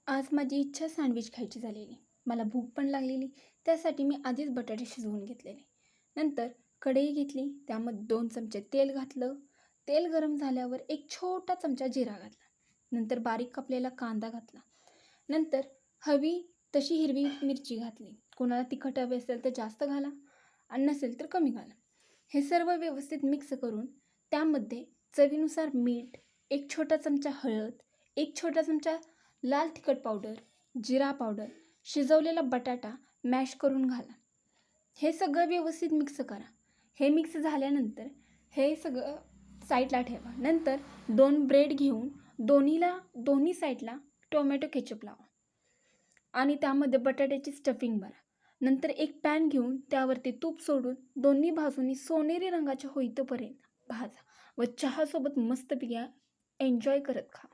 आज माझी इच्छा सँडविच खायची झालेली. मला भूक पण लागलेली. त्यासाठी मी आधीच बटाटे शिजवून घेतलेले. नंतर कढई घेतली. त्यामध्ये 2 चमचे तेल घातलं. तेल गरम झाल्यावर एक छोटा चमचा जिरा घातला. नंतर बारीक कापलेला कांदा घातला. नंतर हवी तशी हिरवी मिरची घातली. कोणाला तिखट हवी असेल तर जास्त घाला आणि नसेल तर कमी घाला. हे सर्व व्यवस्थित मिक्स करून त्यामध्ये चवीनुसार मीठ, एक छोटा चमचा हळद, एक छोटा चमचा लाल तिखट पावडर, जिरा पावडर, शिजवलेला बटाटा मॅश करून घाला. हे सगळं व्यवस्थित मिक्स करा. हे मिक्स झाल्यानंतर हे सगळं साईडला ठेवा. नंतर 2 ब्रेड घेऊन दोन्ही साईडला टोमॅटो केचप लावा आणि त्यामध्ये बटाट्याची स्टफिंग भरा. नंतर एक पॅन घेऊन त्यावरती तूप सोडून दोन्ही बाजूनी सोनेरी रंगाच्या होईतोपर्यंत भाजा व चहासोबत मस्तपैकी एन्जॉय करत खा.